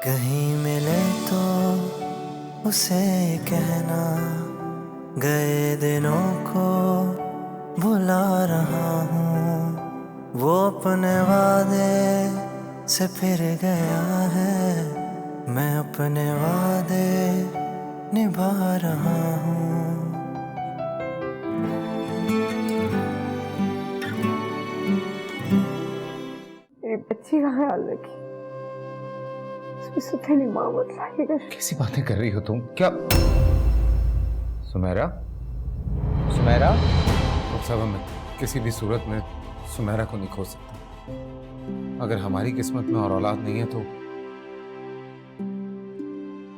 कहीं मिले तो उसे कहना, गए दिनों को भुला रहा हूँ। वो अपने वादे से फिर गया है, मैं अपने वादे निभा रहा हूँ। मेरी बच्ची का ख्याल रखी, उसकी सुथनी माँ बतलाइएगा। कैसी बातें कर रही हो तुम? क्या सुमेरा? सुमेरा? साहब मैं किसी भी सूरत में सुमेरा को नहीं खो सकता। अगर हमारी किस्मत में और औलाद नहीं है तो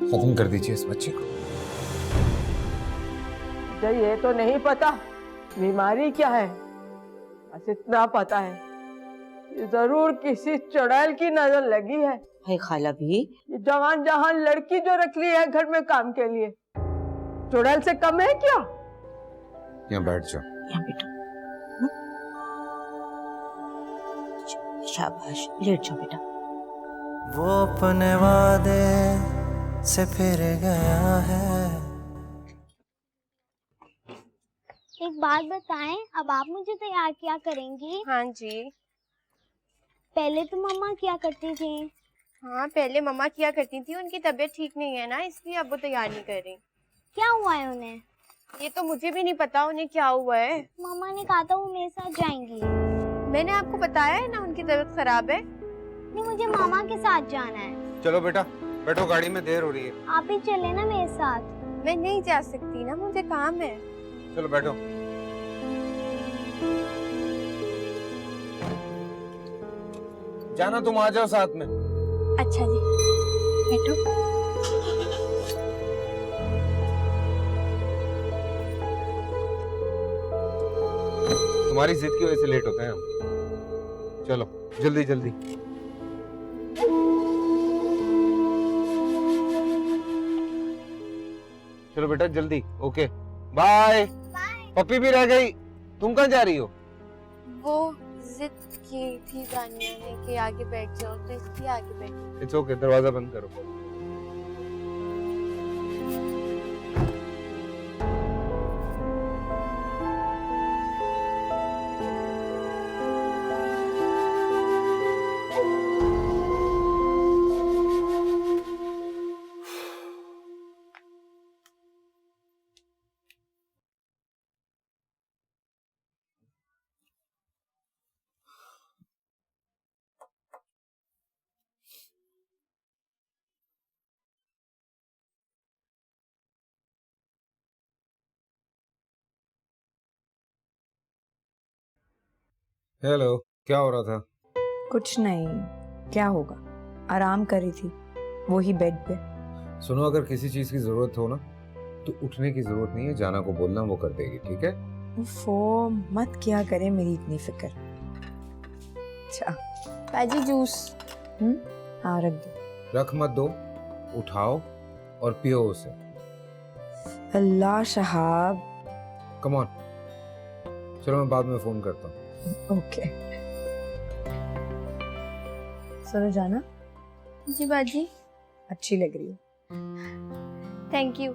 खत्म कर दीजिए इस बच्चे को। मुझे ये तो नहीं पता बीमारी क्या है, बस इतना पता है ये जरूर किसी चुड़ैल की नजर लगी है। है खाला भी, ये जवान जहान लड़की जो रख ली है घर में काम के लिए, चुड़ैल से कम है क्या? यहाँ बैठ जाओ। यहाँ बेटा। शाबाश, लेट जाओ बेटा। वो अपने वादे से फिर गया है। एक बात बताएं, अब आप मुझे तैयार क्या करेंगी? हाँ जी। पहले तो मम्मा क्या करती थी। हाँ, पहले मम्मा किया करती थी, उनकी तबीयत ठीक नहीं है ना, इसलिए अब वो तैयार नहीं कर रही। क्या हुआ है उन्हें? ये तो मुझे भी नहीं पता उन्हें क्या हुआ है। मम्मा ने कहा था वो मेरे साथ जाएंगी। मैंने आपको बताया है ना उनकी तबीयत खराब है। नहीं, मुझे मामा के साथ जाना है। चलो बेटा बैठो, गाड़ी में देर हो रही है। आप ही चले ना मेरे साथ। मैं नहीं जा सकती ना, मुझे काम है। चलो बैठो। जाना तुम आ जाओ साथ में। अच्छा जी, बैठो। तुम्हारी जिद की वजह से लेट होते हैं हम। चलो जल्दी जल्दी। चलो बेटा जल्दी। Okay bye. पप्पी भी रह गई। तुम कहाँ जा रही हो? वो जिद की थी जानिया ने कि आगे बैठ जाओ, तो इसलिए आगे बैठ। इट्स ओके, दरवाजा बंद करो। हेलो, क्या हो रहा था? कुछ नहीं, क्या होगा, आराम कर रही थी, वो ही बेड पे। सुनो, अगर किसी चीज की जरूरत हो ना तो उठने की जरूरत नहीं है, जाना को बोलना, वो कर देगी, ठीक है? वो मत क्या करे मेरी इतनी फिक्र। अच्छा पाजी जूस। हाँ रख दो। रख मत दो, उठाओ और पियो उसे। अल्लाह शहाब। Come on. चलो मैं बाद में फोन करता हूँ। ओके। सुनो जाना, जी बाजी। अच्छी लग रही हो। Thank you.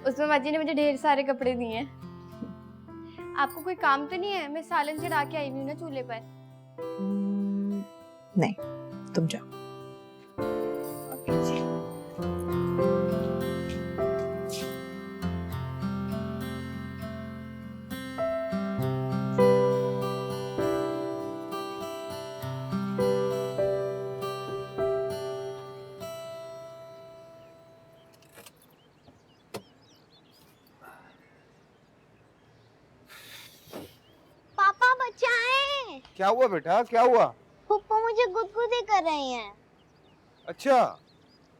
उसमें बाजी ने मुझे ढेर सारे कपड़े दिए हैं। आपको कोई काम तो नहीं है? मैं सालन चढ़ा के आई हुई हूँ ना चूल्हे पर। नहीं, तुम जाओ। पापा बचाएं। क्या हुआ बेटा, क्या हुआ? पप्पा मुझे गुदगुदी कर रही हैं। अच्छा,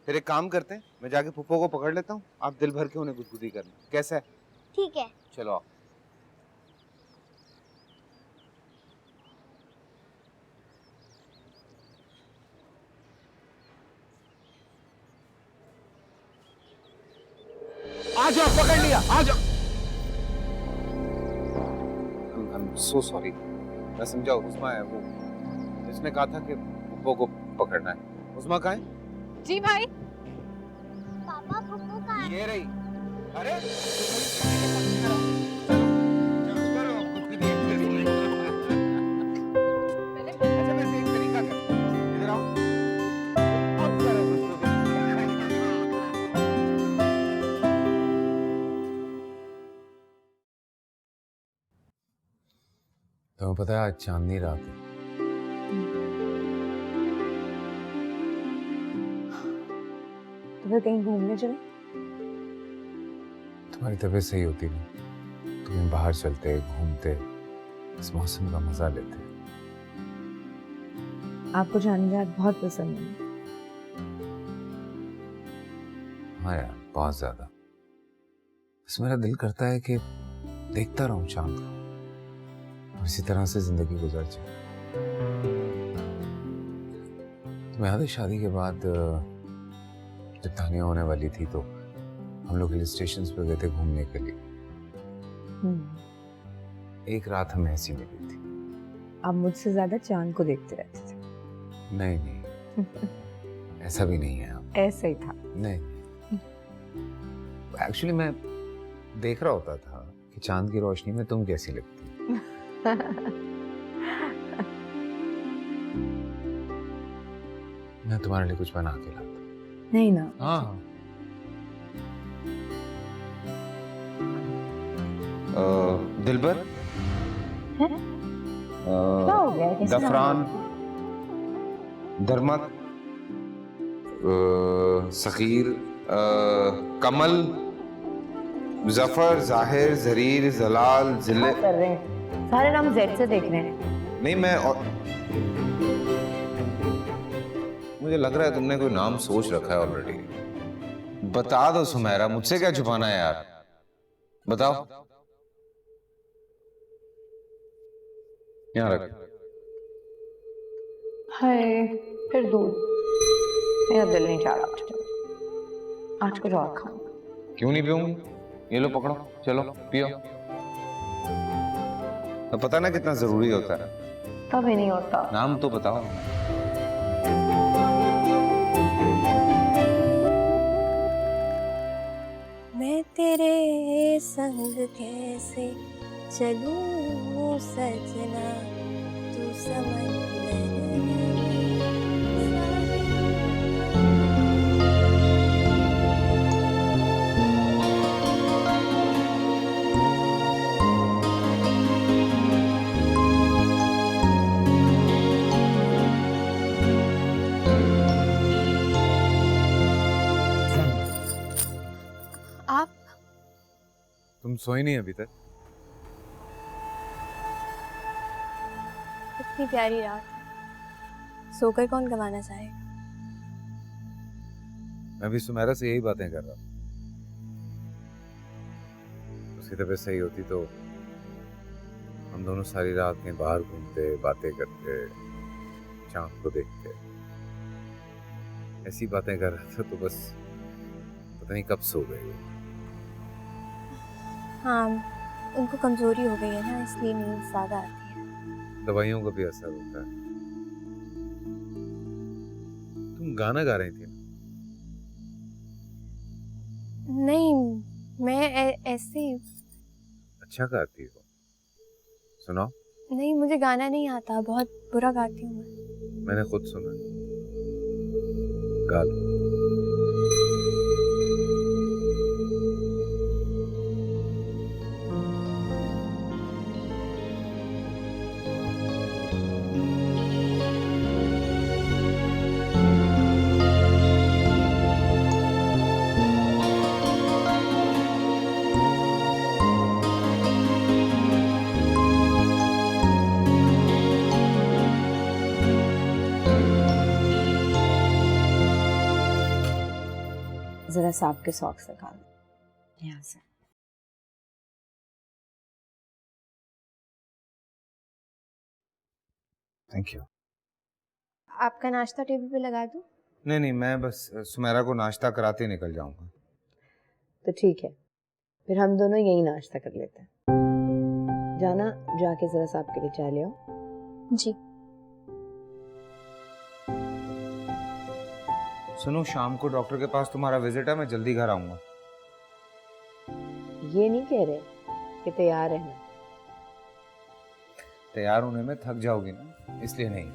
फिर एक काम करते हैं, मैं जाके फुप्पो को पकड़ लेता हूँ, आप दिल भर के उन्हें गुदगुदी करना। कैसा है? ठीक है। चलो आओ। आ जाओ, पकड़ लिया, आ जाओ। I'm so sorry। मैं समझा, उस्मा है वो, इसने कहा था कि फुप्पो को पकड़ना है। उस्मा कहाँ है? जी भाई। पापा फुप्पू कहाँ है? ये रही। अरे अच्छा वैसे एक तरीका कर, इधर आओ। अब जरा दोस्तों को तुम्हें पता है आज चांदनी रात है। तो फिर कहीं घूमने चले? तुम्हारी तबीयत सही होती ना, तुम्हें बाहर चलते घूमते इस मौसम का मजा लेते। आपको जानवर बहुत पसंद है। हाँ यार बहुत ज्यादा। बस मेरा दिल करता है कि देखता रहूं चांद को और इसी तरह से जिंदगी गुजर जाए। तुम्हें याद है शादी के बाद जब तानिया होने वाली थी तो हम लोग हिल स्टेशन पे गए थे घूमने के लिए। एक रात हमें ऐसी मिली थी। आप मुझसे ज्यादा चांद को देखते रहते थे। नहीं नहीं ऐसा भी नहीं है। आप ऐसा ही था। नहीं एक्चुअली मैं देख रहा होता था कि चांद की रोशनी में तुम कैसी लगती। मैं तुम्हारे लिए कुछ बना के लाता। नहीं ना। हाँ दिलबर क्या हो गया? कैसे दफरान दरमक सखीर कमल जफर जाहिर जरीर जलाल जिले क्या कर रहे हैं? सारे नाम जेड से देख रहे हैं। नहीं मैं मुझे लग रहा है तुमने कोई नाम सोच रखा है ऑलरेडी। बता दो सुमेरा, मुझसे क्या छुपाना है यार, बताओ। यहाँ रख। हाय फिर दूध। मेरा दिल नहीं चाह रहा आज कुछ और खाऊंगा। क्यों नहीं पीऊंगी? ये लो पकड़ो, चलो पियो। तो पता ना कितना जरूरी होता है। कभी नहीं होता। नाम तो बताओ। मैं तेरे संग कैसे चलूं सजना, तू समंदर आप तुम सोई नहीं अभी तक? इतनी प्यारी रात है, सोकर कौन गवाना चाहेगा। मैं भी सुमेरा से यही बातें कर रहा हूँ। उसकी तबीयत सही होती तो हम दोनों सारी रात कहीं बाहर घूमते बातें करते चांद को देखते। ऐसी बातें कर रहा था तो बस पता नहीं कब सो गई। हाँ उनको कमजोरी हो गई है ना, इसलिए नींद ज्यादा आती है। दवाइयों का भी असर होता है। तुम गाना गा रही थी ना? नहीं मैं ऐसे ही। अच्छा गाती हो, सुनाओ। नहीं मुझे गाना नहीं आता, बहुत बुरा गाती हूँ मैं। मैंने खुद सुना। गा लो। जरा सांप के सॉक्स निकाल यहाँ से। Thank you. आपका नाश्ता टेबल पे लगा दूँ? नहीं नहीं मैं बस सुमेरा को नाश्ता कराते निकल जाऊंगा। तो ठीक है, फिर हम दोनों यही नाश्ता कर लेते हैं। जाना जाके जरा सांप के लिए चाय ले आओ। जी। सुनो, शाम को डॉक्टर के पास तुम्हारा विजिट है, मैं जल्दी घर आऊंगा। ये नहीं कह रहे कि तैयार रहना। तैयार होने में थक जाओगी ना, इसलिए नहीं।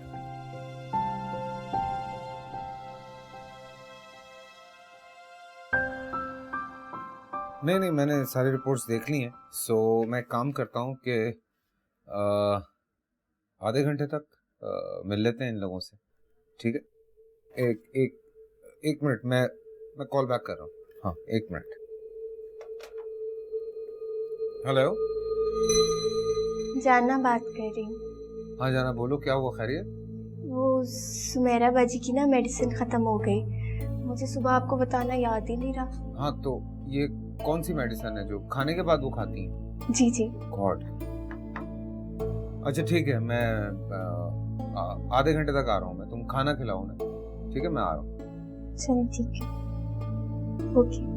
नहीं, मैंने सारी रिपोर्ट्स देख ली हैं। सो मैं काम करता हूँ कि आधे घंटे तक मिल लेते हैं इन लोगों से, ठीक है? एक मिनट, मैं कॉल बैक कर रहा हूँ। हाँ, 1 मिनट। हेलो। जाना बात कर रही हूँ। हाँ जाना, बोलो, क्या हुआ? खैरियत? वो सुमेरा बाजी की ना मेडिसिन ख़त्म हो गई। मुझे सुबह आपको बताना याद ही नहीं रहा। हाँ, तो ये कौन सी मेडिसिन है जो खाने के बाद वो खाती हैं? जी जी। गॉड। अच्छा ठीक है, मैं आधे घंटे तक आ रहा हूँ। मैं, तुम खाना खिलाओ ना, ठीक है? मैं आ रहा हूँ। चलो ठीक है, ओके।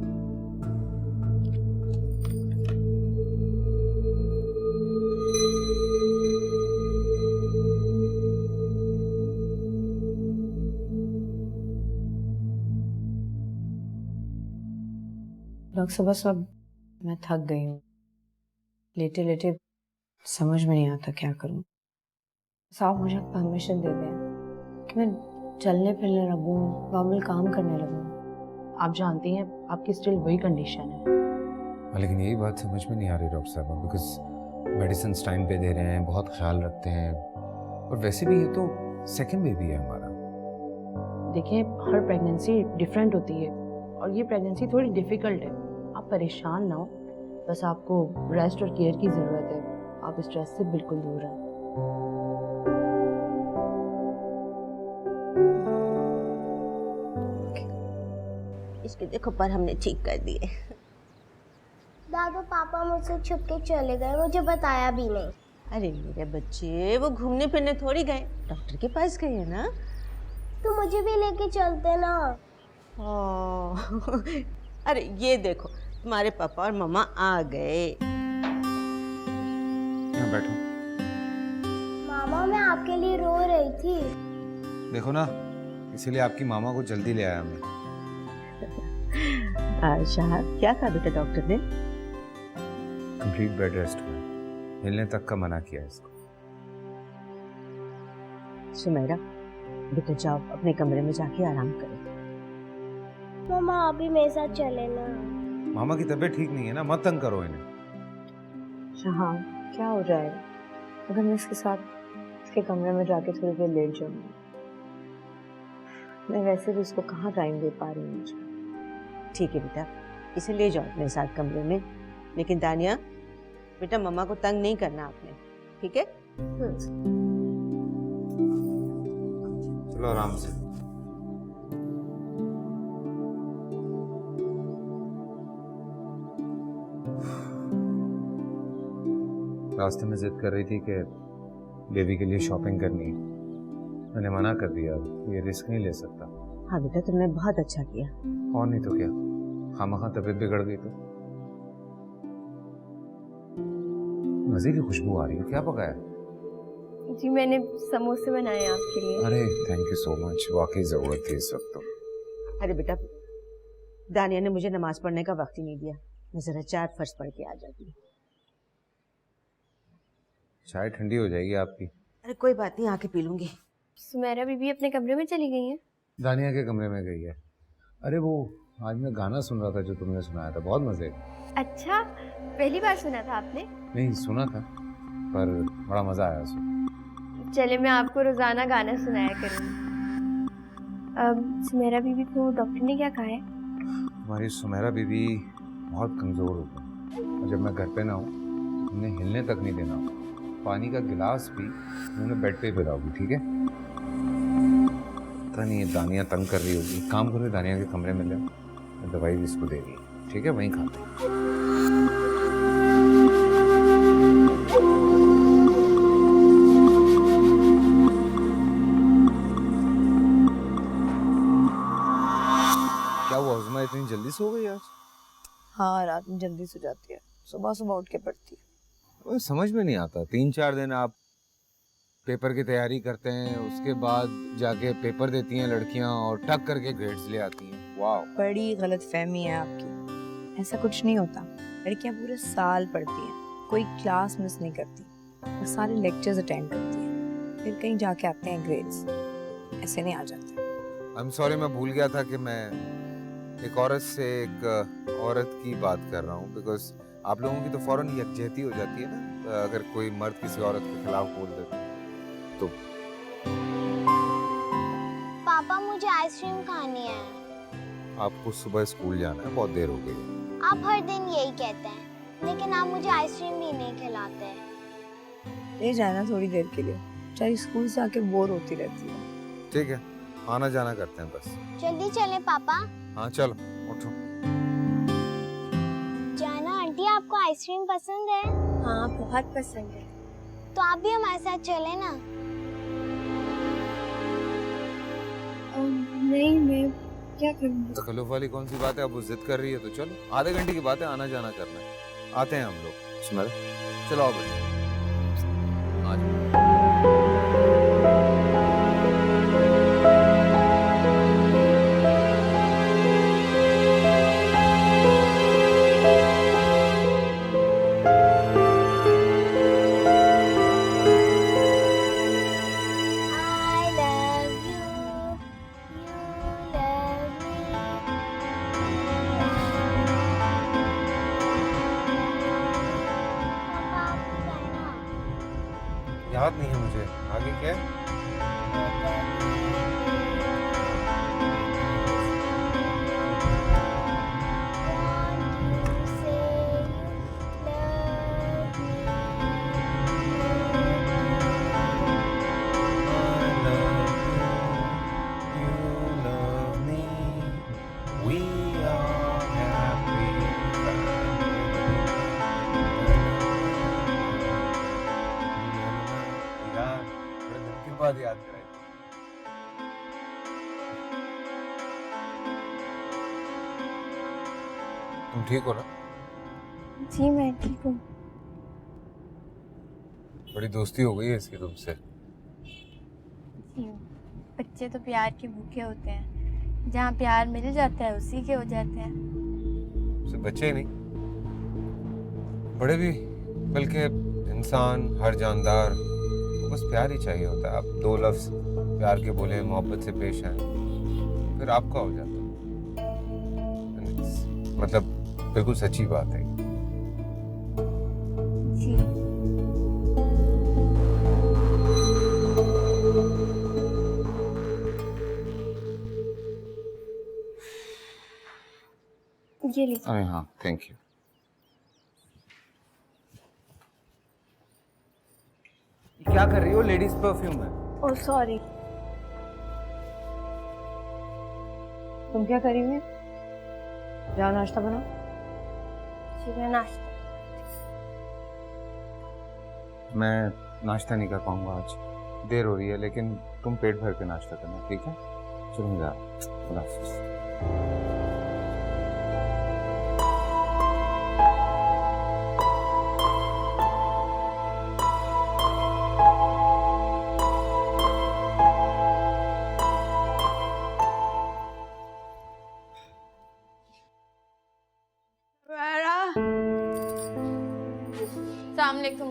डॉक्टर साहब, मैं थक गई हूँ। लेटे लेटे समझ में नहीं आता क्या करूँ। साहब मुझे परमिशन दे दें कि मैं चलने फिरने लगूँ, नॉर्मल काम करने लगूँ। आप जानती हैं आपकी स्टिल वही कंडीशन है। लेकिन यही बात समझ में नहीं आ रही डॉक्टर साहब, बिकॉज मेडिसिन टाइम पे दे रहे हैं, बहुत ख्याल रखते हैं, और वैसे भी ये तो सेकंड बेबी है हमारा। देखिए, हर प्रेगनेंसी डिफरेंट होती है और ये प्रेगनेंसी थोड़ी डिफिकल्ट है। आप परेशान ना हो, बस आपको रेस्ट और केयर की ज़रूरत है। आप स्ट्रेस से बिल्कुल दूर रहें। इसके देखो पर हमने ठीक कर दिए। दादू पापा मुझसे छुप के चले गए, मुझे बताया भी नहीं। अरे मेरे बच्चे, वो घूमने फिरने थोड़ी गए, डॉक्टर के पास गए हैं ना। तो मुझे भी लेके चलते ना। अरे ये देखो, तुम्हारे पापा और मम्मा आ गए। यहाँ बैठो। मामा मैं आपके लिए रो रही थी। देखो ना, इसीलिए आपकी मामा को जल्दी ले आया मैं। शाहद, क्या कहा बेटा डॉक्टर ने? कंप्लीट बेड रेस्ट हुआ, हिलने तक का मना किया इसको। सुमेरा, बेटा जाओ अपने कमरे में जाके आराम करो। मामा आप भी मेरे साथ चले ना। मामा की तबीयत ठीक नहीं है ना, मत तंग करो इन्हें। शाहद, क्या हो जाएगा अगर मैं इसके साथ इसके कमरे में जाके थोड़ी देर लेट जाऊंगी? मैं वैसे भी उसको कहाँ टाइम दे पा रही हूँ। ठीक है बेटा, इसे ले जाओ अपने साथ कमरे में, लेकिन दानिया बेटा मम्मा को तंग नहीं करना आपने, ठीक है? चलो आराम से। रास्ते में जिद कर रही थी कि बेबी के लिए शॉपिंग करनी है। मैंने मना कर दिया, ये रिस्क नहीं ले सकता। हाँ बेटा, तुमने बहुत अच्छा किया। और नहीं तो क्या, खामखा तबीयत बिगड़ गई तो। मजे की खुशबू आ रही है, क्या पकाया? जी मैंने समोसे बनाए आपके लिए। अरे थैंक यू सो मच, वाकई जरूरत थी इस वक्त तो। अरे बेटा, दानिया ने मुझे नमाज पढ़ने का वक्त ही नहीं दिया, मैं जरा 4 फर्ज पढ़ के आ जाती। चाय ठंडी हो जाएगी आपकी। अरे कोई बात नहीं, आके पी लूंगी। सुमेरा बीबी अपने कमरे में चली गई हैं। दानिया के कमरे में गई है। अरे वो आज मैं गाना सुन रहा था जो तुमने सुनाया था, बहुत मजे का। अच्छा, पहली बार सुना था आपने? नहीं सुना था, पर बड़ा मजा आया उसमें। चले मैं आपको रोजाना गाना सुनाया करूँगी। अब सुमेरा बीबी को डॉक्टर ने क्या कहा है? हमारी सुमेरा बीबी बहुत कमजोर हो गई, और जब मैं घर पे ना हूँ उन्हें हिलने तक नहीं देना। पानी का गिलास भी उन्होंने बेड पे पिलाओगी, ठीक है? पता नहीं ये दानिया तंग कर रही होगी। काम करो, दानिया के कमरे में ले, दवाई भी इसको दे दी, ठीक है? वहीं खाते हैं। क्या हुआ उस्मा, इतनी जल्दी सो गई आज? हाँ, रात में जल्दी सो जाती है, सुबह सुबह उठ के पढ़ती है। समझ में नहीं आता, 3-4 दिन आप पेपर की तैयारी करते हैं, उसके बाद जाके पेपर देती हैं लड़कियां और टक करके ग्रेड्स ले आती हैं। वाह, बड़ी गलत फहमी है आपकी, ऐसा कुछ नहीं होता। लड़कियां पूरे साल पढ़ती हैं, कोई क्लास मिस नहीं करती और सारे लेक्चर्स अटेंड करती हैं, फिर कहीं जाके आते हैं ग्रेड्स, ऐसे नहीं आ जाते। आई एम सॉरी, मैं भूल गया था कि मैं एक औरत से एक औरत की बात कर रहा हूँ, बिकॉज आप लोगों की तो फौरन यकजहती हो जाती है ना अगर कोई मर्द किसी औरत के खिलाफ बोल देता तो। पापा मुझे आइसक्रीम खानी है। आपको सुबह स्कूल जाना है, बहुत देर हो गई है। आप हर दिन यही कहते हैं, लेकिन आप मुझे आइसक्रीम भी नहीं खिलाते। ले जाना थोड़ी देर के लिए, चाहे स्कूल से आके बोर होती रहती है। ठीक है, आना जाना करते हैं बस। जल्दी चले पापा। हाँ चलो, उठो। जाना आंटी, आपको आइसक्रीम पसंद है? हाँ बहुत पसंद है। तो आप भी हमारे साथ चले ना। नहीं, मैं क्या करूँगी? तकल्लुफ वाली कौन सी बात है, अब वो जिद कर रही है तो चलो, आधे घंटे की बात है, आना जाना करना है। आते हैं हम लोग। सुमेरा चलो, आओ बेटा, आ जाओ। I love you, you love me। पापा आपको कहना। याद नहीं है मुझे, आगे क्या है? बाद याद कराई। तुम ठीक हो ना? जी मैं ठीक हूँ। बड़ी दोस्ती हो गई है इसकी तुमसे। जी, बच्चे तो प्यार के भूखे होते हैं, जहाँ प्यार मिल जाता है उसी के हो जाते हैं। सिर्फ बच्चे ही नहीं, बड़े भी, बल्कि इंसान, हर जानदार को बस प्यार ही चाहिए होता है। आप दो लफ्ज प्यार के बोले, मोहब्बत से पेश आए, फिर आपका हो जाता है। मतलब बिल्कुल सच्ची बात है। जी, ये लीजिए। अरे हाँ, थैंक यू। क्या कर रही हो? लेडीज परफ्यूम है। Oh sorry. तुम क्या करी हुई? जाओ नाश्ता बनाओ। जी मैं नाश्ता। मैं नाश्ता नहीं कर पाऊंगा आज, देर हो रही है, लेकिन तुम पेट भर के नाश्ता करना, ठीक है? चलो जा, खुदा हाफिज़। अस्सलामुअलैकुम।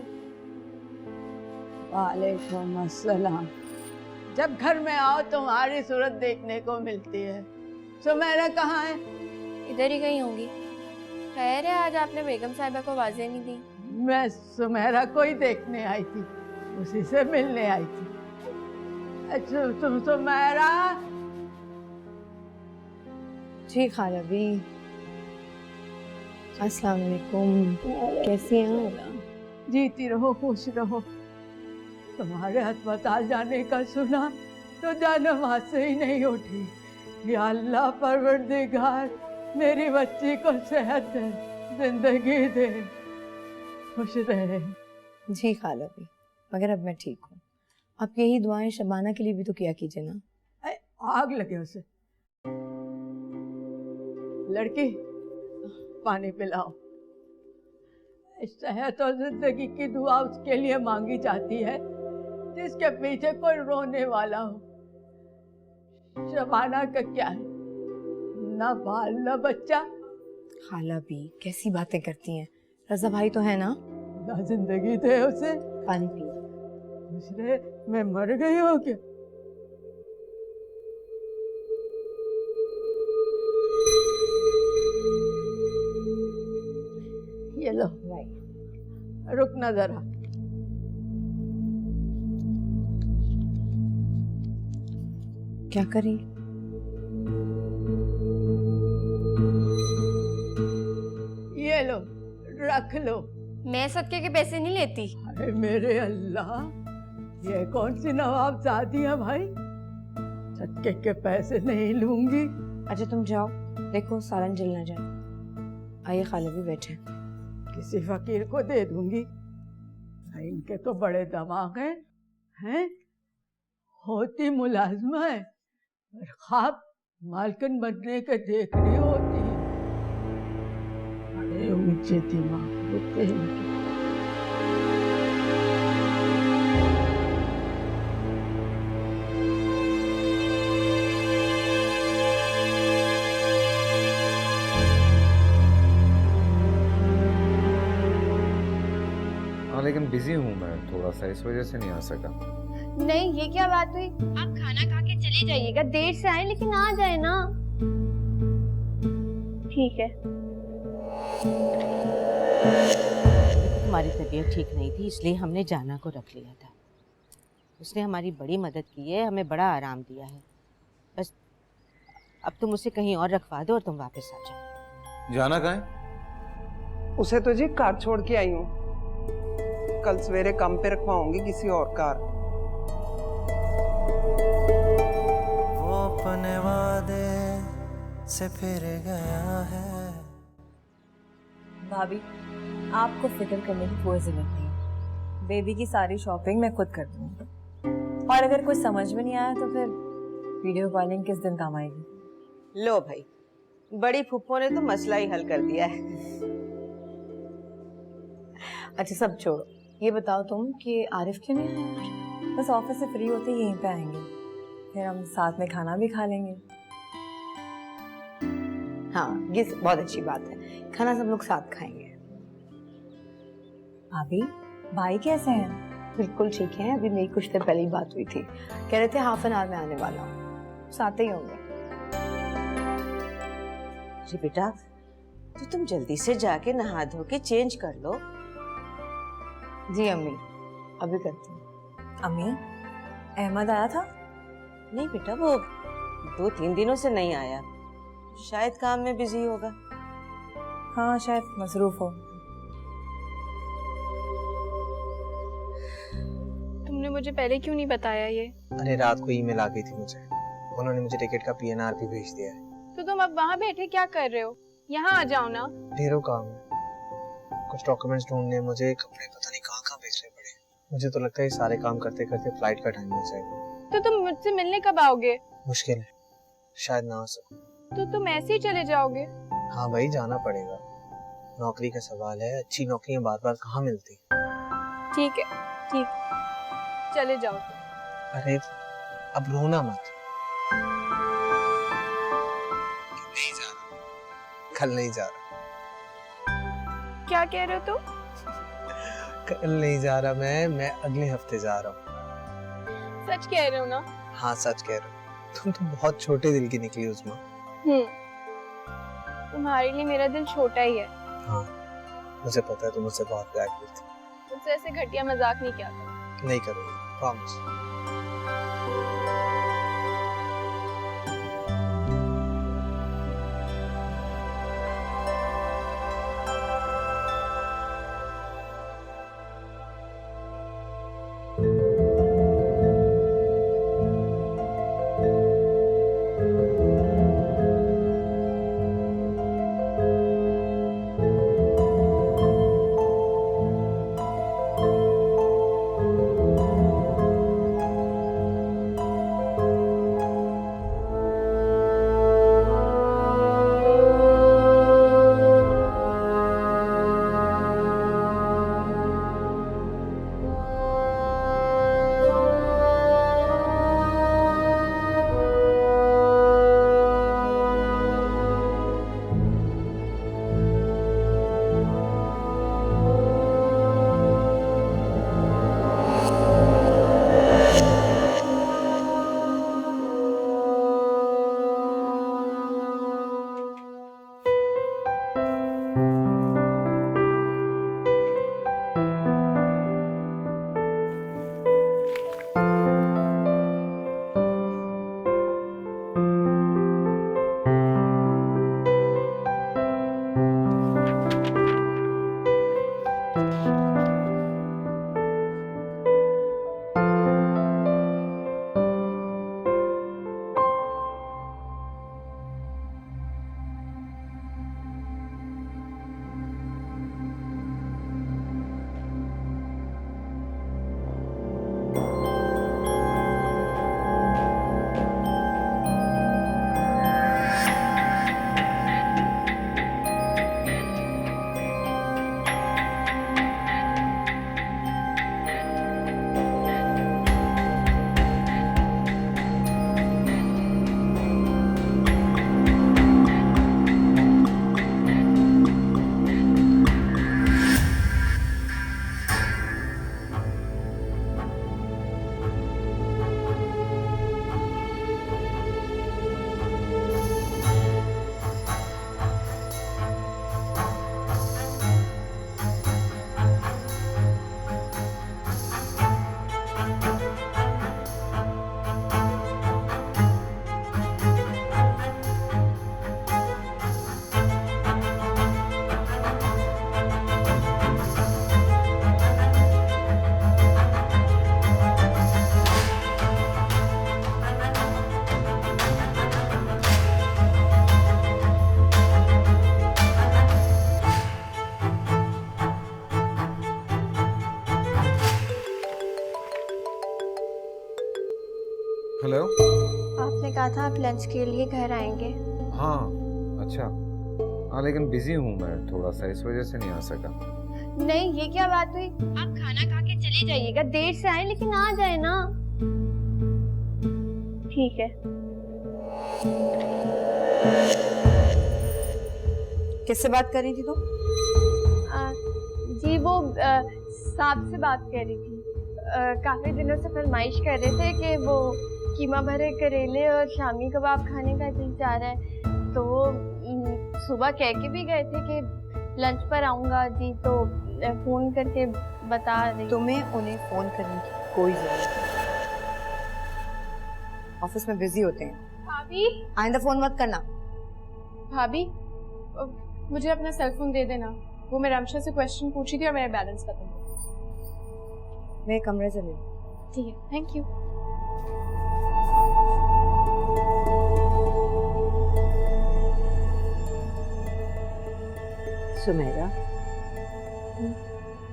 वालेकुम अस्सलाम। जब घर में आओ तुम्हारी सूरत देखने को मिलती है। सुमेरा कहाँ है? इधर ही कहीं होंगी। खैर है, आज आपने बेगम साहिबा को आवाज़ें नहीं दी। मैं सुमेरा को ही देखने आई थी, उसी से मिलने आई थी। अच्छा तुम सुमेरा? जी खाला भी। अस्सलाम वालेकुम, कैसी हैं आप? जीती रहो, खुश रहो। तुम्हारे अस्पताल जाने का सुना तो जानमाज से ही नहीं उठी। या अल्लाह परवरदिगार मेरी बच्ची को सेहत दे, जिंदगी दे, खुश रहे। जी खाला भी, मगर अब मैं ठीक हूँ। आप यही दुआएं शबाना के लिए भी तो किया कीजिए ना। आग लगे उसे। लड़की पानी पिलाओ। सेहत और जिंदगी की दुआ उसके लिए मांगी जाती है, जिसके पीछे कोई रोने वाला हो। शबाना का क्या है, ना बाल ना बच्चा, खाला भी कैसी बातें करती हैं। रजा भाई तो है ना। ना जिंदगी थे उसे। पानी पी। दूसरे मैं मर गई हूँ क्या? ये लो, रुकना जरा। क्या करें? ये लो, रख लो। मैं सदके के पैसे नहीं लेती। अरे मेरे अल्लाह, ये कौन सी नवाबजादी है भाई? सदके के पैसे नहीं लूंगी। अच्छा तुम जाओ, देखो सालन जल ना जाए। आइए खाला भी बैठे। किसी फकीर को दे दूंगी। इनके तो बड़े दिमाग हैं? होती मुलाजमा है, पर ख्वाब मालकिन बनने के देख रही होती है। बड़े ऊंचे दिमाग होते हैं इनके। हाँ लेकिन बिजी हूँ मैं थोड़ा सा, इस वजह से नहीं आ सका। नहीं, ये क्या बात हुई? आप खाना खा के चले जाइएगा, देर से आए लेकिन आ जाए ना। ठीक है। तुम्हारी तबीयत ठीक नहीं थी, इसलिए हमने जाना को रख लिया था। उसने हमारी बड़ी मदद की है, हमें बड़ा आराम दिया है। बस अब तुम उसे कहीं और रखवा दो और तुम वापस आ जाओ। जाना कहाँ है? उसे तो जी कार छोड़ के आई हूँ, कल सवेरे काम पे रखवाऊंगी किसी और कार। वो अपने वादे से फिर गया है। भाभी, आपको फिक्र करने की कोई जरूरत नहीं। बेबी की सारी शॉपिंग मैं खुद कर दूंगी, और अगर कुछ समझ में नहीं आया तो फिर वीडियो कॉलिंग किस दिन काम आएगी। लो भाई, बड़ी फुप्पो ने तो मसला ही हल कर दिया है। अच्छा सब छोड़ो, ये बताओ तुम कि आरिफ क्यों नहीं आया? बस ऑफिस से फ्री होते ही यहीं पे आएंगे, फिर हम साथ में खाना भी खा लेंगे। हाँ ये बहुत अच्छी बात है, खाना सब लोग साथ खाएंगे। भाभी, भाई कैसे हैं? बिल्कुल ठीक है। अभी मेरी कुछ देर पहले ही बात हुई थी, कह रहे थे हाफ एन आवर में आने वाला हूँ, साथ ही होंगे। जी बेटा, तो तुम जल्दी से जाके नहा धो के चेंज कर लो। जी अम्मी, अभी करती हूँ। अम्मी, अहमद आया था? नहीं बेटा, वो 2-3 दिनों से नहीं आया, शायद काम में बिजी होगा। हाँ शायद मसरूफ हो। तुमने मुझे पहले क्यों नहीं बताया ये? अरे रात को ईमेल आ गई थी मुझे, उन्होंने मुझे टिकट का पीएनआर भी भेज दिया है। तो तुम अब वहाँ बैठे क्या कर रहे हो? यहाँ आ जाओ ना। ढेरों काम है, कुछ डॉक्यूमेंट्स ढूंढने, मुझे कपड़े पता नहीं कहाँ बेचने पड़े। मुझे तो लगता है ये सारे काम करते करते फ्लाइट का टाइम हो जाएगा। तो तुम मुझसे मिलने कब आओगे? मुश्किल है, शायद ना आ सकूं। तो तुम ऐसे ही चले जाओगे? हाँ भाई, जाना पड़ेगा, नौकरी का सवाल है। अच्छी नौकरियां बार बार कहाँ मिलती। ठीक है, ठीक, चले जाओ। अरे अब रोना मत, नहीं जा रहा, कल नहीं जा रहा। क्या कह रहे हो तुम? कल नहीं जा रहा मैं अगले हफ्ते जा रहा हूँ। सच कह रहे हो ना? हाँ सच कह रहा हूँ। तुम तो बहुत छोटे दिल की निकली उस्मा। तुम्हारे लिए मेरा दिल छोटा ही है। हाँ मुझे पता है, तुम मुझसे बहुत प्यार करती। तुमसे ऐसे घटिया मजाक नहीं किया करूँ। नहीं करूँगी, प्रॉमिस। हो? आपने कहा था आप लंच के लिए घर आएंगे। हाँ अच्छा, हाँ लेकिन बिजी हूँ मैं थोड़ा सा, इस वजह से नहीं आ सका। नहीं, ये क्या बात हुई? आप खाना खा के चले जाइएगा, देर से आए लेकिन आ जाए ना। ठीक है। किससे बात कर रही थी तुम? जी वो साहब से बात कर रही थी। काफी दिनों से फरमाइश कर रहे थे कि वो कीमा भरे करेले और शामी कबाब खाने का दिल चाह रहा है, तो सुबह कह के भी गए थे कि लंच पर आऊंगा जी, तो फोन करके बता रही। तुम्हें उन्हें फोन करने की कोई जरूरत नहीं, ऑफिस में बिजी होते हैं। भाभी, आइंदा फोन मत करना। भाभी मुझे अपना सेल फोन दे देना, वो मैं रामशा से क्वेश्चन पूछी थी और मेरा बैलेंस खत्म हो गया। मेरे कमरे से ले। ठीक है, थैंक यू। सुमेरा,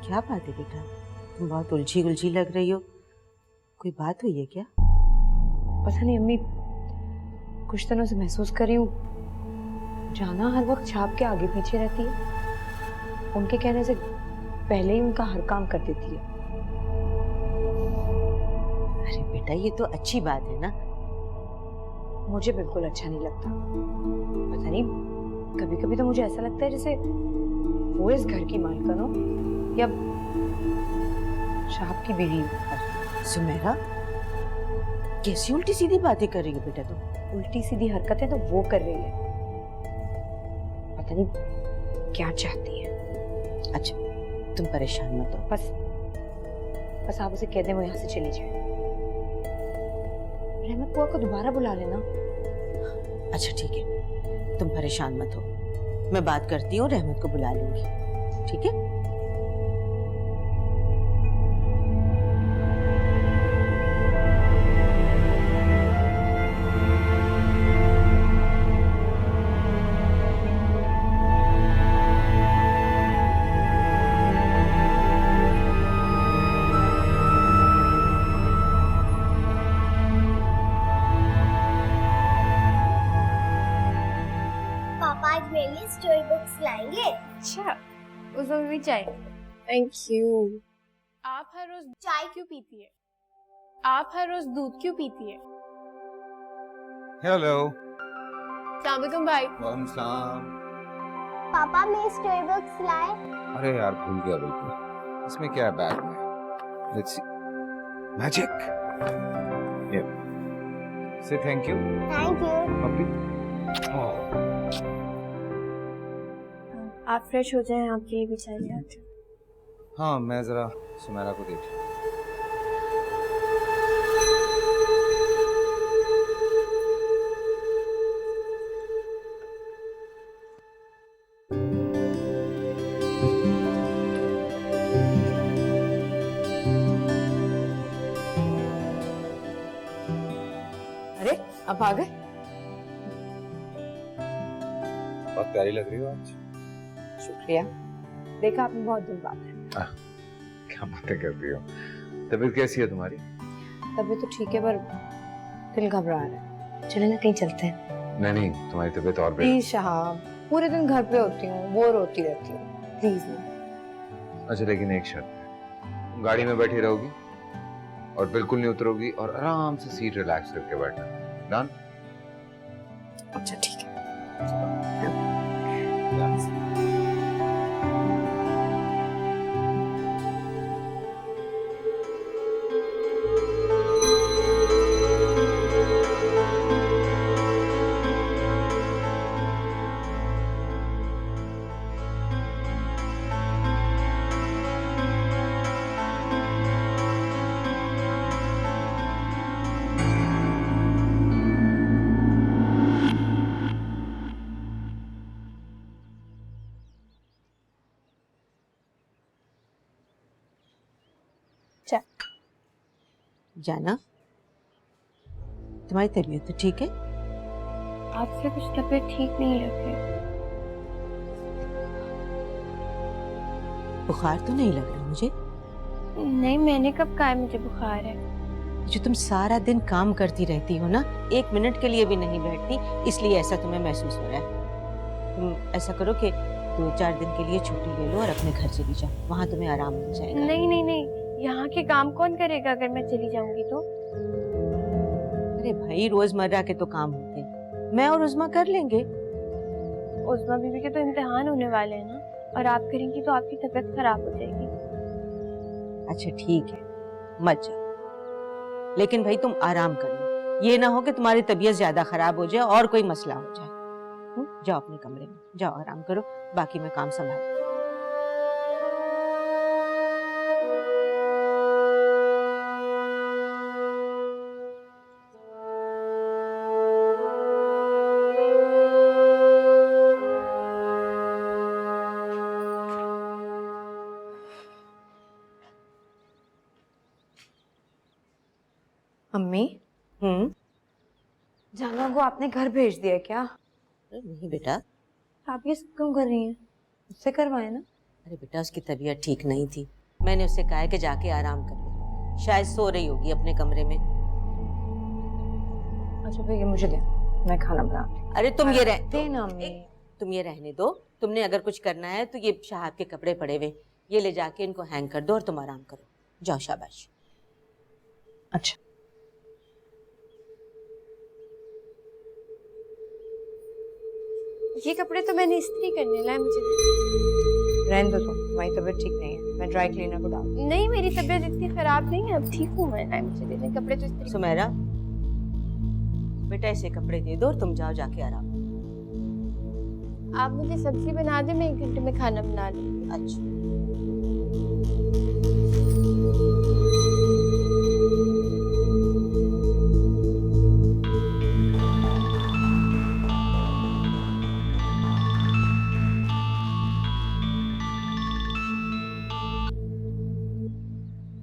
क्या बात है बेटा, तुम बहुत उलझी उलझी लग रही हो, कोई बात हुई है क्या? पता नहीं अम्मी, कुछ दिनों से महसूस कर रही हूँ जाना हर वक्त छाप के आगे पीछे रहती है, उनके कहने से पहले ही उनका हर काम कर देती है। अरे बेटा, ये तो अच्छी बात है ना। मुझे बिल्कुल अच्छा नहीं लगता। पता नहीं, कभी कभी तो मुझे ऐसा लगता है जैसे वो इस घर की मालकिन हो या छाप की बीवी हो। सुमेरा, कैसी उल्टी सीधी बातें कर रही हो बेटा तुम? उल्टी सीधी हरकतें तो वो कर रही है, पता नहीं क्या चाहती है। अच्छा, तुम परेशान मत हो। बस आप उसे कह दें वो यहाँ से चली जाए। रहमत बुआ को दोबारा बुला लेना। अच्छा ठीक है, तुम परेशान मत हो, मैं बात करती हूँ, रहमत को बुला लूंगी, ठीक है? पापा आज मेरे लिए स्टोरी बुक्स लाएंगे। अच्छा, उसमें भी चाय। Thank you. आप हर रोज चाय क्यों पीती है? आप हर रोज दूध क्यों पीती है? हेलो। अस्सलाम वालेकुम भाई। वालेकुम सलाम। पापा मेरे स्टोरी बुक्स लाए। अरे यार भूल गया बिल्कुल, इसमें क्या है बैग में? Let's see, magic. ये से थैंक यू। Thank you. पप्पी। आप फ्रेश हो जाएं, आपके लिए भी चाय ले आती हूँ। हाँ, मैं जरा सुमेरा को देख। अरे अब आ गए? बहुत प्यारी लग रही हो आज। शुक्रिया, देखा आपने बहुत दिन बाद है। क्या बातें कर रही हो? तबीयत कैसी है तुम्हारी? तबीयत तो ठीक है पर दिल घबरा रहा है। चले ना कहीं चलते हैं। नहीं, तुम्हारी तबीयत और प्लीज शहाब, पूरे दिन घर पे होती हूँ, बोर होती रहती हूँ, प्लीज ना। अच्छा लेकिन एक शर्त है, तुम गाड़ी में बैठी रहोगी और बिल्कुल नहीं उतरोगी और आराम से सीट रिलैक्स करके बैठना। डन? अच्छा ठीक है। जाना, तुम्हारी तबीयत तो ठीक है? आपसे कुछ तबीयत ठीक नहीं लग रही। बुखार तो नहीं लग रहा मुझे। नहीं, मैंने कब कहा है मुझे बुखार है? जो तुम सारा दिन काम करती रहती हो ना, 1 मिनट के लिए भी नहीं बैठती, इसलिए ऐसा तुम्हें महसूस हो रहा है। तुम ऐसा करो कि 2-4 दिन के लिए छुट्टी ले लो और अपने घर चली जाओ, वहां तुम्हें आराम मिल जाएगा। नहीं नहीं नहीं, यहाँ के काम कौन करेगा अगर मैं चली जाऊंगी तो? अरे भाई, रोजमर्रा के तो काम होते हैं, मैं और उज़मा कर लेंगे। उज़मा बीबी के तो इम्तिहान होने वाले हैं ना, और आप करेंगी तो आपकी तबीयत खराब हो जाएगी। अच्छा ठीक है, मत जाओ, लेकिन भाई तुम आराम कर लो, ये ना हो कि तुम्हारी तबीयत ज्यादा खराब हो जाए और कोई मसला हो जाए। जाओ अपने कमरे में, जाओ आराम करो, बाकी मैं काम संभाल। अम्मी, जाना को आपने घर भेज दिया क्या? अरे नहीं बेटा। आप ये सब क्यों कर रही हैं? उससे करवाए ना। अरे बेटा, उसकी तबीयत ठीक नहीं थी, मैंने उससे कहा है कि जाके आराम कर ले, शायद सो रही होगी अपने कमरे में। अच्छा फिर ये मुझे दे, मैं खाना बना रही हूँ। अरे तुम ये देना अम्मी। तुम ये रहने दो, तुमने अगर कुछ करना है तो ये शहाब के कपड़े पड़े हुए, ये ले जाके इनको हैंग कर दो और तुम आराम करो, जाओ शाबाश। अच्छा ये कपड़े तो मैंने इस्त्री करने लाए, मुझे रहने दो तुम, तुम्हारी तबीयत ठीक नहीं है, मैं ड्राई क्लीनर को डाल। नहीं, मेरी तबीयत इतनी खराब नहीं है, अब ठीक हूँ मैं। लाए मुझे देने कपड़े तो इस्त्री। सुमेरा बेटा, ऐसे कपड़े दे दो और तुम जाओ जाके आराम। आप मुझे सब्जी बना दे, मैं 1 घंटे में खाना बना लूँगी। अच्छा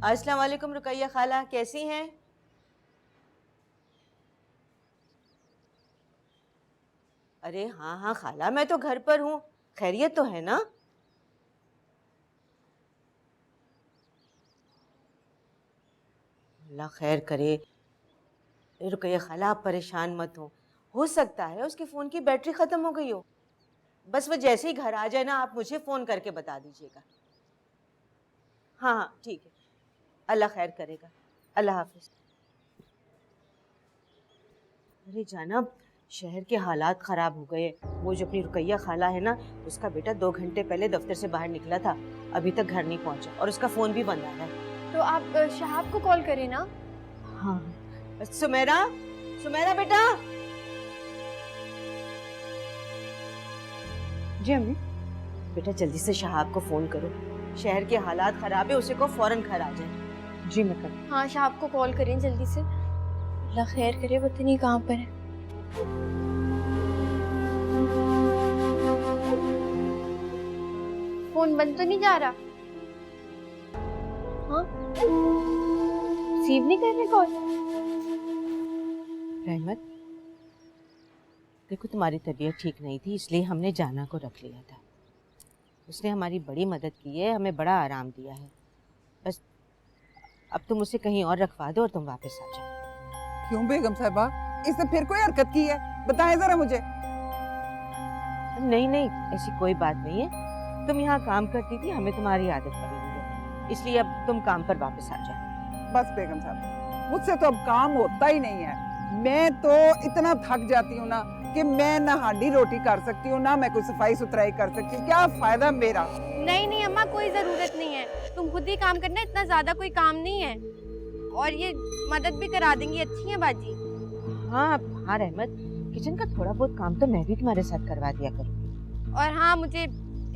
अस्सलाम वालेकुम रुकैया खाला, कैसी हैं? अरे हाँ हाँ खाला, मैं तो घर पर हूँ, खैरियत तो है ना? अल्लाह खैर करे। रुकैया खाला, आप परेशान मत हो सकता है उसके फ़ोन की बैटरी ख़त्म हो गई हो। बस वो जैसे ही घर आ जाए ना, आप मुझे फ़ोन करके बता दीजिएगा। हाँ हाँ ठीक है, अल्लाह खैर करेगा, अल्लाह हाफिज। अरे जानब, शहर के हालात ख़राब हो गए। वो जो अपनी रुकैया खाला है ना, उसका बेटा 2 घंटे पहले दफ्तर से बाहर निकला था, अभी तक घर नहीं पहुंचा और उसका फ़ोन भी बंद आ रहा है। तो आप शहाब को कॉल करें ना। हाँ सुमेरा, सुमेरा बेटा। जी अम्मी। बेटा जल्दी से शहाब को फ़ोन करो, शहर के हालात ख़राब है, उसे को फ़ौरन घर आ जाए। जी मैं कर। हाँ शहाब को कॉल करें जल्दी से, अल्लाह खैर करे, पता नहीं कहाँ पर है। फोन बंद तो नहीं जा रहा? हाँ रिसीव नहीं कर रहे कॉल। रहमत, देखो तुम्हारी तबीयत ठीक नहीं थी, इसलिए हमने जाना को रख लिया था। उसने हमारी बड़ी मदद की है, हमें बड़ा आराम दिया है। बस अब तुम उसे कहीं और रखवा दो और तुम वापस आ जाओ। क्यों बेगम साहिबा, इसने फिर कोई हरकत की है? बताएं जरा मुझे। नहीं नहीं, ऐसी कोई बात नहीं है, तुम यहाँ काम करती थी, हमें तुम्हारी आदत पड़ी हुई है, इसलिए अब तुम काम पर वापस आ जाओ। बस बेगम साहब, मुझसे तो अब काम होता ही नहीं है। मैं तो इतना थक जाती हूँ ना कि मैं ना हांडी रोटी कर सकती हूँ, ना मैं कोई सफाई सुथराई कर सकती हूँ। क्या फायदा मेरा? नहीं नहीं अम्मा, कोई जरूरत नहीं है, तुम खुद ही काम करना, इतना ज्यादा कोई काम नहीं है, और ये मदद भी करा देंगी। अच्छी है बाजी। हाँ हाँ रहमत, किचन का थोड़ा बहुत काम तो मैं भी तुम्हारे साथ करवा दिया करूँगी। और हाँ, मुझे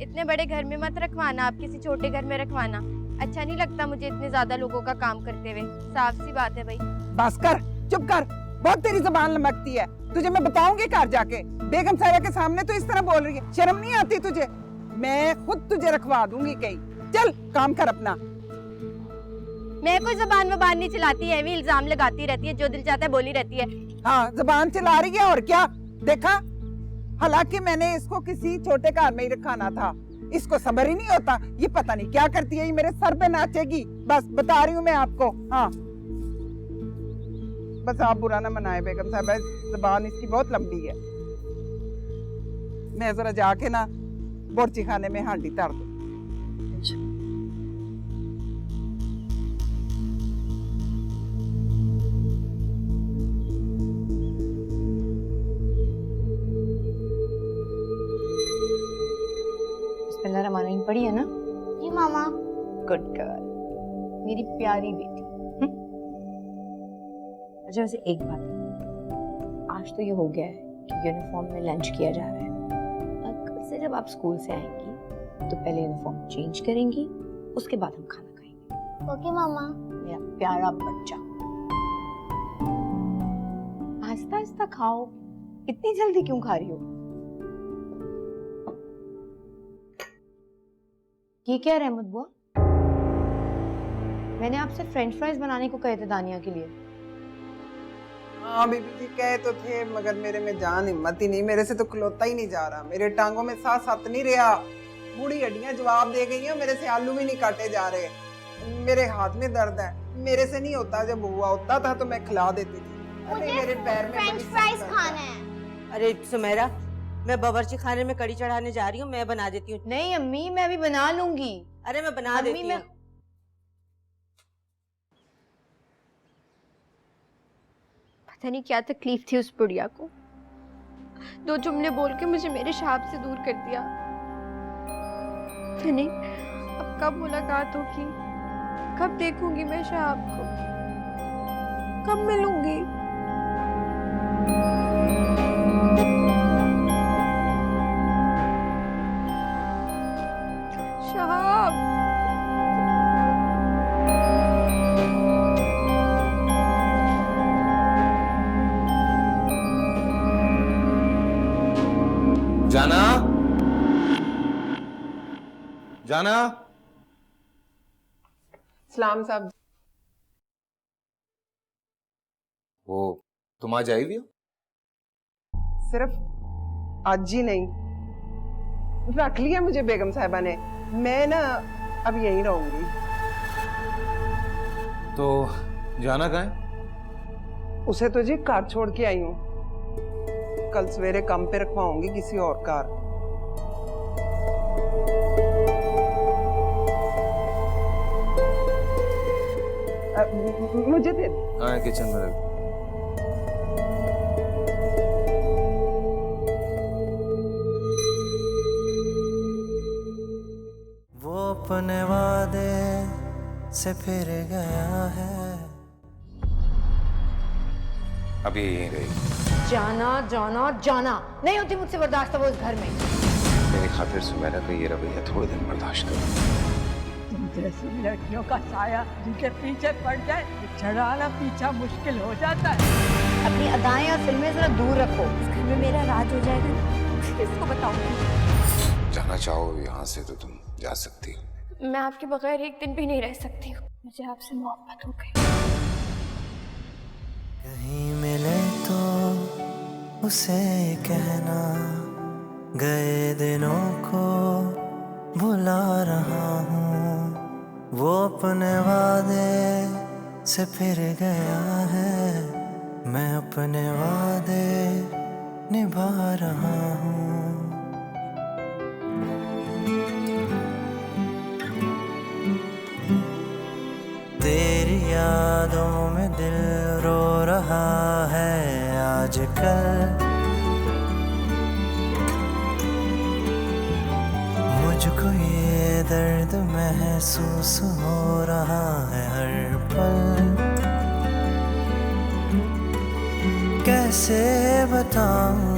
इतने बड़े घर में मत रखवाना, आप किसी छोटे घर में रखवाना। अच्छा नहीं लगता मुझे इतने ज्यादा लोगों का काम करते हुए, साफ सी बात है भाई। बस कर, चुप कर, बहुत तेरी जबान लमकती है। तुझे मैं बताऊंगी घर जाके, बेगम साहिबा के सामने तो इस तरह बोल रही है, शर्म नहीं आती तुझे? मैं खुद तुझे रखवा दूंगी कहीं। चल काम कर अपना। मैं कोई जबान वबान नहीं चलाती है, भी इल्जाम लगाती रहती है, जो दिल चाहता है बोली रहती है। हाँ जबान चला रही है, और क्या देखा? हालांकि मैंने इसको किसी छोटे घर में ही रखाना था, इसको सब्र ही नहीं होता, ये पता नहीं क्या करती है, ये मेरे सर पे नाचेगी। बस बता रही हूँ मैं आपको। हाँ बस आप बुरा ना मनाए बेगम साहब, ज़बान इसकी बहुत लंबी है। मैं जरा जाके ना बोर्ची खाने में हांडी धर दूं। बिस्मिल्लाहिर्रहमानिर्रहीम पढ़ी है ना? जी मामा। गुड गर्ल, मेरी प्यारी बेटी। अच्छा वैसे एक बात है, आज तो ये हो गया है कि यूनिफॉर्म में लंच किया जा रहा है। अब कल से जब आप स्कूल से आएंगी तो पहले यूनिफॉर्म चेंज करेंगी, उसके बाद हम खाना खाएंगे। ओके मामा। मेरा प्यारा बच्चा, आहिस्ता आहिस्ता खाओ, इतनी जल्दी क्यों खा रही हो? ये क्या है रहमत बुआ? मैंने आपसे फ्रेंच फ्राइज बनाने को कहे थे दानिया के लिए। हाँ बीबी जी कहे तो थे, मगर मेरे में जान हिम्मत ही नहीं, मेरे से तो खलोता ही नहीं जा रहा, मेरे टांगों में सांस सत नहीं रहा, बूढ़ी हड्डियां जवाब दे गई हैं, मेरे से आलू भी नहीं काटे जा रहे, मेरे हाथ में दर्द है, मेरे से नहीं होता, जब हुआ होता था तो मैं खिला देती थी। मुझे मेरे पैर में फ्रेंच फ्राइज खाना है। अरे सुमेरा, मैं बावर्ची खाने में कड़ी चढ़ाने जा रही हूँ, मैं बना देती हूँ। नहीं अम्मी, मैं अभी बना लूंगी। अरे मैं बना देती हूँ। पता नहीं क्या तकलीफ थी उस बुढ़िया को, 2 जुमले बोल के मुझे मेरे शाब से दूर कर दिया। पता नहीं अब कब मुलाकात होगी, कब देखूंगी मैं शाब को, कब मिलूंगी। शाब, जाना, जाना। सलाम साहब। वो तुम आज आई हुई हो? सिर्फ आज ही नहीं, रख लिया मुझे बेगम साहिबा ने, मैं ना अब यहीं रहूंगी। तो जाना कहाँ है? उसे तो जी कार छोड़ के आई हूँ, कल सवेरे काम पे रखवाऊंगी किसी और कार। मुझे दे दो। हाँ किचन में रख। वो अपने वादे से फिर गया है। अभी यहीं रही। जाना जाना जाना नहीं होती मुझसे बर्दाश्त वो इस घर में। मेरी खातिर सुमेरा का ये रवैया थोड़े दिन बर्दाश्त करो। तुम जैसी लड़कियों का साया जिनके पीछे पड़ जाए तो छड़ाना पीछा मुश्किल हो जाता है। अपनी अदाएं और फिल्में जरा दूर रखो। इस घर में मेरा राज हो जाएगा ना, किसको बताऊंगी? जाना चाहो यहाँ से तो तुम जा सकती हो। मैं आपके बगैर एक दिन भी नहीं रह सकती हूँ, मुझे आपसे मोहब्बत हो गई। कहीं मिले तो उसे कहना, गए दिनों को भुला रहा हूँ। वो अपने वादे से फिर गया है, मैं अपने वादे निभा रहा हूँ। तेरी यादों में दिल रो रहा है आजकल, मुझको ये दर्द महसूस हो रहा है हर पल। कैसे बताऊं